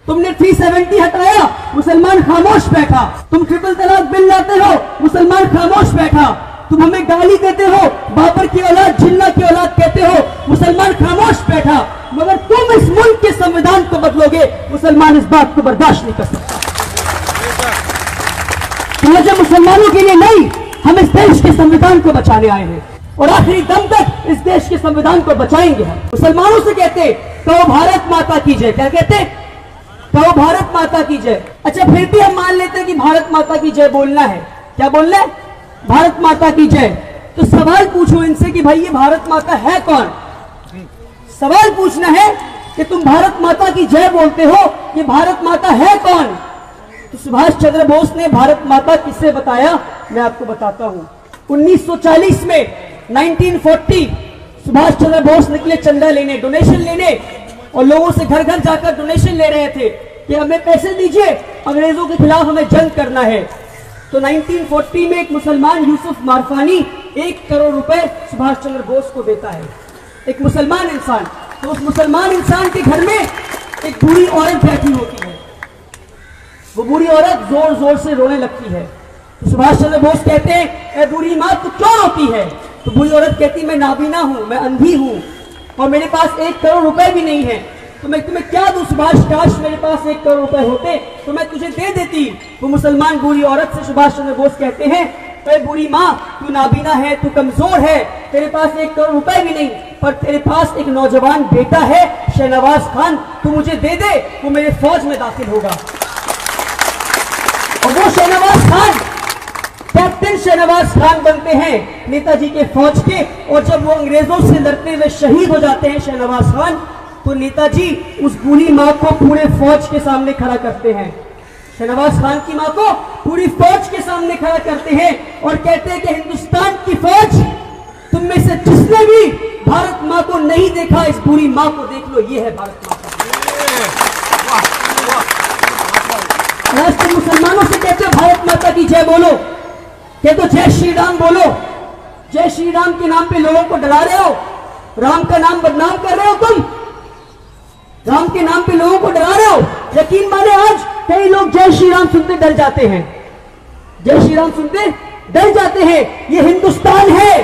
तुमने 370 हटाया, मुसलमान खामोश बैठा। तुम ट्रिपल तलाक बिल लाते हो, मुसलमान खामोश बैठा। तुम हमें गाली देते हो, बाबर की औलाद, जिन्ना की औलाद कहते हो, मुसलमान खामोश बैठा। मगर तुम इस मुल्क के संविधान को बदलोगे, मुसलमान इस बात को बर्दाश्त नहीं कर सकता। तो वजह मुसलमानों के लिए नहीं, हम इस देश के संविधान को बचाने आए हैं और आखिरी दम तक इस देश के संविधान को बचाएंगे। हम मुसलमानों से कहते कहो भारत माता की जय। क्या कहते? कहो भारत माता की जय। अच्छा, फिर भी हम मान लेते हैं कि भारत माता की जय बोलना है। क्या बोलना है? भारत माता की जय। तो सवाल पूछो इनसे कि भाई ये भारत माता है कौन? सवाल पूछना है कि तुम भारत माता की जय बोलते हो, ये भारत माता है कौन? तो सुभाष चंद्र बोस ने भारत माता किसे बताया, मैं आपको बताता हूं। 1940 में 1940 सुभाष चंद्र बोस निकले चंदा लेने, डोनेशन लेने, और लोगों से घर घर जाकर डोनेशन ले रहे थे कि हमें पैसे दीजिए, अंग्रेजों के खिलाफ हमें जंग करना है। तो 1940 में एक मुसलमान यूसुफ मारफानी 1 करोड़ रुपए सुभाष चंद्र बोस को देता है, एक मुसलमान इंसान। तो उस मुसलमान इंसान के घर में एक बूढ़ी औरत बैठी होती है। वो बूढ़ी औरत जोर जोर से रोने लगती है। तो सुभाष चंद्र बोस कहते हैं, ए बूढ़ी माँ तू क्यों रोती है? तो बूढ़ी औरत कहती, मैं नाबीना हूं, मैं अंधी हूं और मेरे पास 1 करोड़ रुपए भी नहीं है, तो मैं तुम्हें क्या दूं सुभाष? काश मेरे पास 1 करोड़ रुपए होते तो मैं तुझे दे देती। वो मुसलमान बूढ़ी औरत से सुभाष चंद्र बोस कहते हैं, अरे बूढ़ी माँ तू नाबीना है, तू कमजोर है, तेरे पास 1 करोड़ रुपए भी नहीं, पर तेरे पास एक नौजवान बेटा है शहनवाज खान, तू मुझे दे दे, वो मेरे फौज में दाखिल होगा। और वो शहनवाज खान कैप्टन शहनवाज खान बनते हैं नेताजी के फौज के। और जब वो अंग्रेजों से लड़ते हुए शहीद हो जाते हैं शहनवाज खान, तो नेताजी उस बूढ़ी माँ को पूरे फौज के सामने खड़ा करते हैं। शहनवाज खान की माँ को पूरी फौज के सामने खड़ा करते हैं और कहते हैं कि हिंदुस्तान की फौज, तुम में से जिसने भी भारत माँ को नहीं देखा, इस बूढ़ी माँ को देख लो, ये है भारत माता। आज तुम मुसलमानों से कहते हो भारत माता की जय बोलो, कहते हो जय श्री राम बोलो। जय श्री राम के नाम पे लोगों को डरा रहे हो, राम का नाम बदनाम कर रहे हो तुम, राम के नाम पे लोगों को डरा रहे हो। यकीन माने आज कई लोग जय श्री राम सुनते डर जाते हैं, जय श्री राम सुनते डर जाते हैं। ये हिंदुस्तान है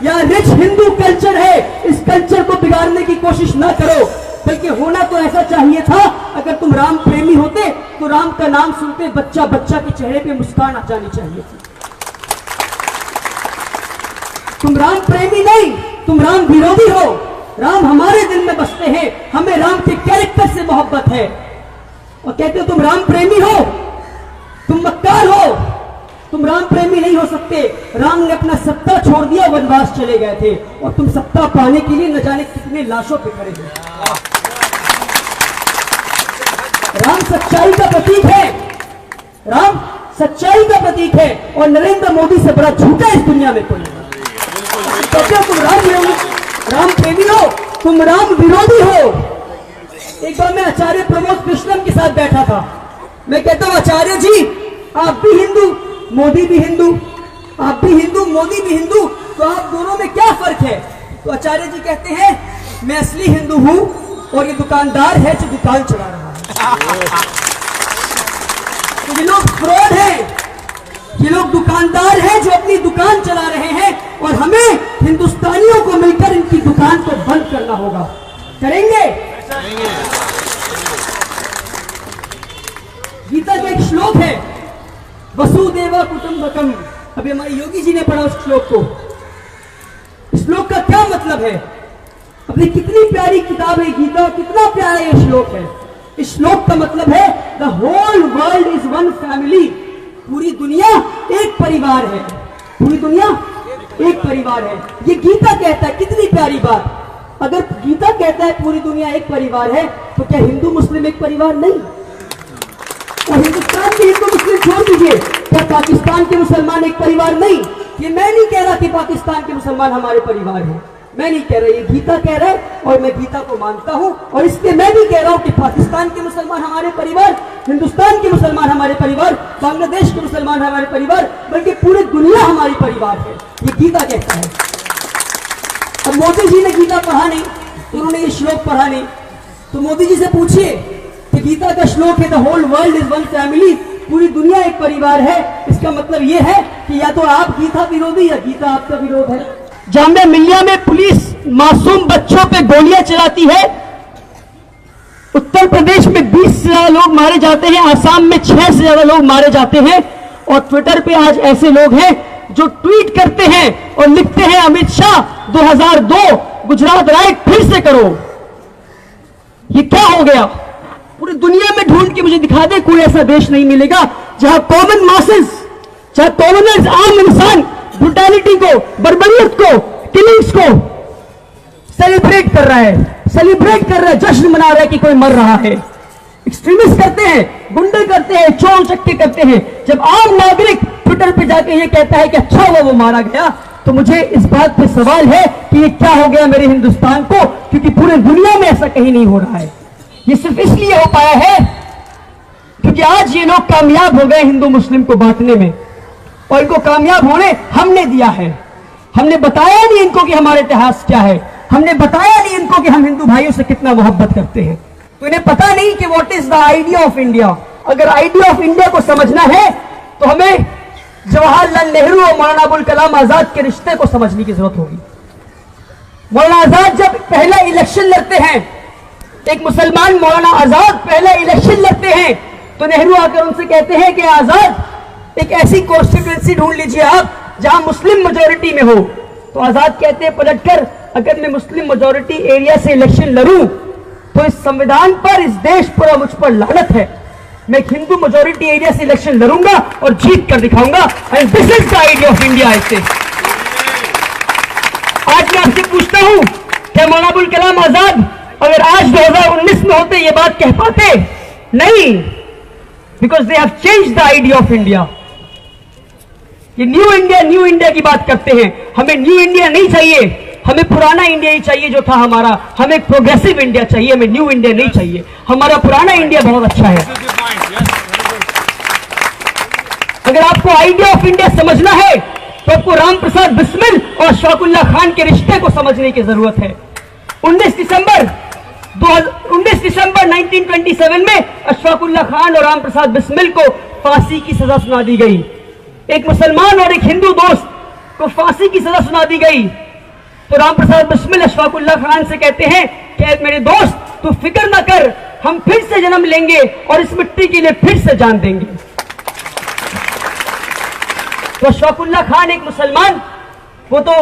या रिच हिंदू कल्चर है, इस कल्चर को बिगाड़ने की कोशिश ना करो, बल्कि होना तो ऐसा चाहिए था। अगर तुम राम प्रेमी होते तो राम का नाम सुनते बच्चा बच्चा के चेहरे पे मुस्कान आ जानी चाहिए थी। तुम राम प्रेमी नहीं, तुम राम विरोधी हो। राम हमारे दिल में बसते हैं, हमें राम के कैरेक्टर से मोहब्बत है। और कहते हो तुम राम प्रेमी हो, तुम मक्कार हो, तुम राम प्रेमी नहीं हो सकते। राम ने अपना सत्ता छोड़ दिया, वनवास चले गए थे, और तुम सत्ता पाने के लिए न जाने कितने लाशों पे खड़े हो। राम सच्चाई का प्रतीक है, राम सच्चाई का प्रतीक है, और नरेंद्र मोदी से बड़ा झूठा इस दुनिया में कोई नहीं। कहते हो तुम राम प्रेमी हो, तुम राम विरोधी हो। एक बार मैं आचार्य प्रमोद कृष्णम के साथ बैठा था। मैं कहता हूं आचार्य जी, आप भी हिंदू, मोदी भी हिंदू, आप भी हिंदू, मोदी भी हिंदू, तो आप दोनों में क्या फर्क है? तो आचार्य जी कहते हैं, मैं असली हिंदू हूं और ये दुकानदार है जो दुकान चला रहा है। तो ये लोग फ्रॉड हैं, ये लोग दुकानदार हैं जो अपनी दुकान चला रहे हैं, और हमें हिंदुस्तानियों को मिलकर इनकी दुकान को बंद करना होगा। करेंगे? गीता का एक श्लोक है, वसुदेव कुटुंबकम। अभी हमारे योगी जी ने पढ़ा उस श्लोक को। इस श्लोक का क्या मतलब है? अपनी कितनी प्यारी किताब है गीता, कितना प्यारा ये श्लोक है। इस श्लोक का मतलब है the whole world is one family. पूरी दुनिया एक परिवार है, पूरी दुनिया एक परिवार है। ये गीता कहता है, कितनी प्यारी बात। अगर गीता कहता है पूरी दुनिया एक परिवार है, तो क्या हिंदू मुस्लिम एक परिवार नहीं? और हिंदुस्तान के हिंदू मुस्लिम छोड़ दीजिए, क्या पाकिस्तान के मुसलमान एक परिवार नहीं? ये मैं नहीं कह रहा कि पाकिस्तान के मुसलमान हमारे परिवार हैं, मैं नहीं कह रहा, ये गीता कह रहा है, और मैं गीता को मानता हूं, और इसलिए मैं भी कह रहा हूं कि पाकिस्तान के मुसलमान हमारे परिवार, हिंदुस्तान के मुसलमान हमारे परिवार, बांग्लादेश के मुसलमान हमारे परिवार, बल्कि पूरी दुनिया हमारी परिवार है। ये गीता कहता है। अब मोदी जी ने गीता पढ़ा नहीं, उन्होंने ये श्लोक पढ़ा नहीं, तो मोदी जी से पूछिए कि गीता का श्लोक है, the whole world is one family, पूरी दुनिया एक परिवार है। इसका मतलब ये है कि या तो आप गीता विरोधी या गीता आपका विरोध है। जामिया मिल्लिया में पुलिस मासूम बच्चों पे गोलियां चलाती है। उत्तर प्रदेश में 20 से ज्यादा लोग मारे जाते हैं, आसाम में 6 से ज्यादा लोग मारे जाते हैं। और ट्विटर पे आज ऐसे लोग हैं जो ट्वीट करते हैं और लिखते हैं अमित शाह 2002 गुजरात राइट फिर से करो। ये क्या हो गया? पूरी दुनिया में ढूंढ के मुझे दिखा दे, कोई ऐसा देश नहीं मिलेगा जहां कॉमन मासेस, जहां कॉमनर्स, आम इंसान ब्रुटैलिटी को, बर्बरियत को, किलिंग्स को सेलिब्रेट कर रहा है, जश्न मना रहा है कि कोई मर रहा है। एक्सट्रीमिस्ट करते हैं, गुंडे करते हैं, चोर चक्के करते हैं। जब आम नागरिक ट्विटर पे जाके ये कहता है कि अच्छा हुआ वो मारा गया, तो मुझे इस बात पे सवाल है कि ये क्या हो गया मेरे हिंदुस्तान को, क्योंकि पूरे दुनिया में ऐसा कहीं नहीं हो रहा है। ये सिर्फ इसलिए हो पाया है क्योंकि आज ये लोग कामयाब हो गए हिंदू मुस्लिम को बांटने में, और इनको कामयाब होने हमने दिया है। हमने बताया नहीं इनको कि हमारा इतिहास क्या है, हमने बताया नहीं इनको कि हम हिंदू भाइयों से कितना मोहब्बत करते हैं। तो इन्हें पता नहीं कि what is the idea of India. अगर आइडिया ऑफ इंडिया को समझना है तो हमें जवाहरलाल नेहरू और मौलाना अबुल कलाम आजाद के रिश्ते को समझने की जरूरत होगी। मौलाना आजाद जब पहला इलेक्शन लड़ते हैं, एक मुसलमान मौलाना आजाद पहला इलेक्शन लड़ते हैं, तो नेहरू आकर उनसे कहते हैं कि आजाद एक ऐसी कॉन्स्टिट्यूएंसी ढूंढ लीजिए आप जहां मुस्लिम मेजोरिटी में हो। तो आजाद कहते हैं पलटकर, अगर मैं मुस्लिम मेजोरिटी एरिया से इलेक्शन लड़ूं तो इस संविधान पर, इस देश पर और मुझ पर लानत है। मैं एक हिंदू मेजोरिटी एरिया से इलेक्शन लड़ूंगा और जीत कर दिखाऊंगा। And this is the idea of India. ऐसे आज मैं आपसे पूछता हूं, क्या मौलाना अबुल कलाम आजाद अगर आज 2019 में होते ये बात कह पाते? नहीं, because they have changed the idea of India. ये न्यू इंडिया की बात करते हैं। हमें न्यू इंडिया नहीं चाहिए, हमें पुराना इंडिया ही चाहिए जो था हमारा। हमें एक प्रोग्रेसिव इंडिया चाहिए, हमें न्यू इंडिया नहीं चाहिए। हमारा पुराना इंडिया बहुत अच्छा है। अगर आपको आइडिया ऑफ इंडिया समझना है तो आपको राम प्रसाद बिस्मिल और अशफाकुल्लाह खान के रिश्ते को समझने की जरूरत है। 19 दिसंबर 1927 में अशफाकुल्लाह खान और राम प्रसाद बिस्मिल को फांसी की सजा सुना दी गई। एक मुसलमान और एक हिंदू दोस्त को फांसी की सजा सुना दी गई। तो राम प्रसाद बिस्मिल अशफाकुल्लाह खान से कहते हैं कि मेरे दोस्त तू फिक्र ना कर, हम फिर से जन्म लेंगे और इस मिट्टी के लिए फिर से जान देंगे। तो अशफाकुल्लाह खान एक मुसलमान, वो तो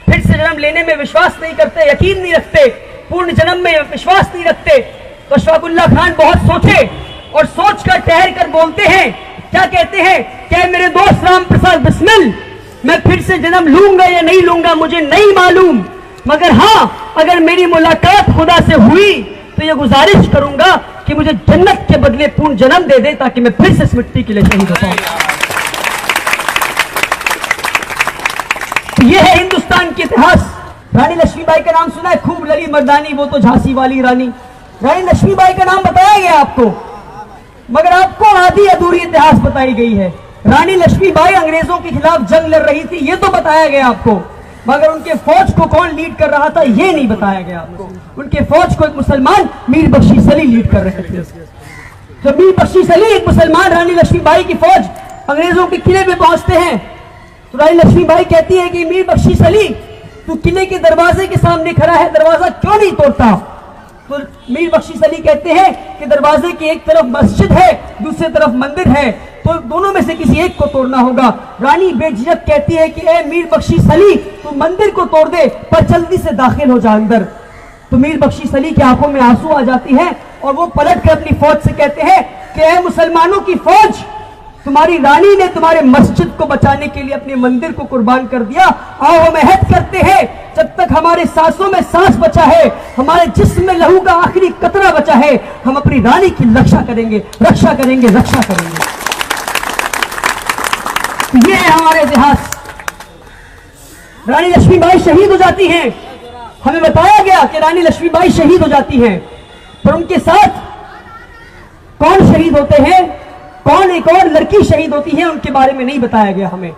फिर से जन्म लेने में विश्वास नहीं करते, यकीन नहीं रखते, पूर्ण जन्म में विश्वास नहीं रखते। तो अशफाकुल्लाह खान बहुत सोचे और सोच कर ठहर कर बोलते हैं, क्या कहते हैं? क्या मेरे दोस्त राम प्रसाद बिस्मिल, मैं फिर से जन्म लूंगा या नहीं लूंगा मुझे नहीं मालूम, मगर हां, अगर मेरी मुलाकात खुदा से हुई तो यह गुजारिश करूंगा कि मुझे जन्नत के बदले पूर्ण जन्म दे दे, ताकि मैं फिर से इस मिट्टी के लिए शहीद हो पाऊं। यह है हिंदुस्तान के इतिहास। रानी लक्ष्मीबाई का नाम सुना है, खूब लड़ी मर्दानी, वो तो झांसी वाली रानी। रानी लक्ष्मीबाई का नाम बताया गया आपको, मगर आपको आधी अधूरी इतिहास बताई गई है। रानी लक्ष्मीबाई अंग्रेजों के खिलाफ जंग लड़ रही थी, ये तो बताया गया आपको, मगर उनके फौज को कौन लीड कर रहा था ये नहीं बताया गया आपको। उनके फौज को एक मुसलमान मीर बख्शी सली लीड कर रहे थे। जब मीर बख्शी सली, एक मुसलमान, रानी लक्ष्मीबाई की फौज अंग्रेजों के किले में पहुंचते हैं, तो रानी लक्ष्मीबाई कहती है कि मीर बख्शी सली, तू किले के दरवाजे के सामने खड़ा है, दरवाजा क्यों नहीं तोड़ता? तो मीर बख्शी सली कहते हैं कि दरवाजे की एक तरफ मस्जिद है, दूसरी तरफ मंदिर है, तो दोनों में से किसी एक को तोड़ना होगा। रानी बेझिझक कहती है कि ए मीर बख्शी सली, तू मंदिर को तोड़ दे पर जल्दी से दाखिल हो जा अंदर। तो मीर बख्शी सली की आंखों में आंसू आ जाती हैं और वो पलट कर अपनी फौज से कहते हैं कि ए मुसलमानों की फौज, तुम्हारी रानी ने तुम्हारे मस्जिद को बचाने के लिए अपने मंदिर को कुर्बान कर दिया। आओ हम अहद करते हैं, जब तक हमारे सांसों में सांस बचा है, हमारे जिस्म में लहू का आखिरी कतरा बचा है, हम अपनी रानी की रक्षा करेंगे, रक्षा करेंगे, रक्षा करेंगे। ये है हमारा इतिहास। रानी लक्ष्मीबाई शहीद हो जाती हैं। हमें बताया गया कि रानी लक्ष्मीबाई शहीद हो जाती हैं, पर उनके साथ कौन शहीद होते हैं, कौन एक और लड़की शहीद होती है, उनके बारे में नहीं बताया गया हमें।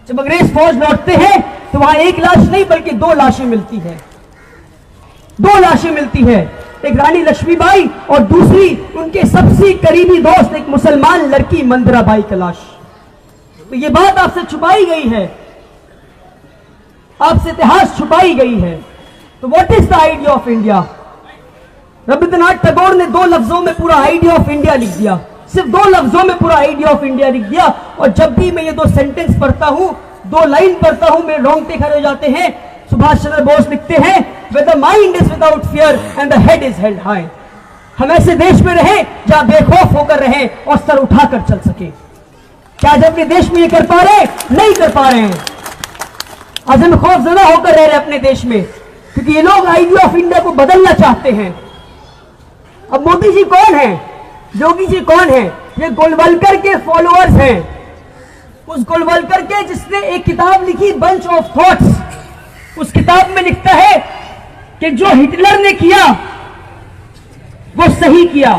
जब अंग्रेज फौज लौटते हैं तो वहां एक लाश नहीं बल्कि 2 लाशें मिलती है, 2 लाशें मिलती है। एक रानी लक्ष्मीबाई और दूसरी उनके सबसे करीबी दोस्त एक मुसलमान लड़की मंदिराबाई की लाश। तो ये बात आपसे छुपाई गई है, आपसे इतिहास छुपाई गई है। तो what is the idea of India? Rabindranath Tagore ने 2 लफ्जों में पूरा आइडिया ऑफ इंडिया लिख दिया, सिर्फ 2 लफ्जों में पूरा आइडिया ऑफ इंडिया लिख दिया। और जब भी मैं ये 2 सेंटेंस पढ़ता हूं, 2 लाइन पढ़ता हूं, मेरे रोंगटे खड़े हो जाते हैं। सुभाष चंद्र बोस लिखते हैं, where the mind is without fear and the head is held high। हम ऐसे देश में रहे जहां बेखौफ होकर रहे और सर उठाकर चल सके। क्या आज अपने देश में ये कर पा रहे? नहीं कर पा रहे हैं। आज हम खौफजदा होकर रह रहे अपने देश में, क्योंकि ये लोग आइडिया ऑफ इंडिया को बदलना चाहते हैं। अब मोदी जी कौन है? योगी जी कौन है? ये गोलवलकर के फॉलोअर्स हैं। उस गोलवलकर के जिसने एक किताब लिखी, बंच ऑफ थॉट्स। उस किताब में लिखता है कि जो हिटलर ने किया वो सही किया।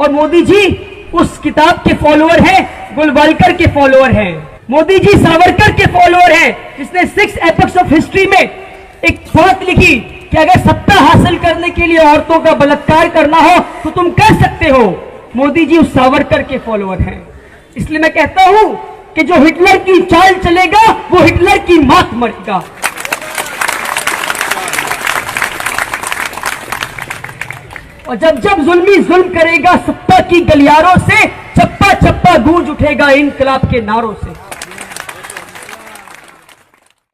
और मोदी जी उस किताब के फॉलोअर हैं, गोलवलकर के फॉलोअर हैं। मोदी जी सावरकर के फॉलोअर हैं, जिसने 6 एपिक्स ऑफ हिस्ट्री में एक बात लिखी कि अगर सत्ता हासिल करने के लिए औरतों का बलात्कार करना हो तो तुम कर सकते हो। मोदी जी उस सावरकर के फॉलोअर हैं। इसलिए मैं कहता हूं कि जो हिटलर की चाल चलेगा वो हिटलर की मौत मरेगा। और जब जब जुल्मी जुल्म करेगा सत्ता की गलियारों से, चप्पा चप्पा गूंज उठेगा इनकलाब के नारों से।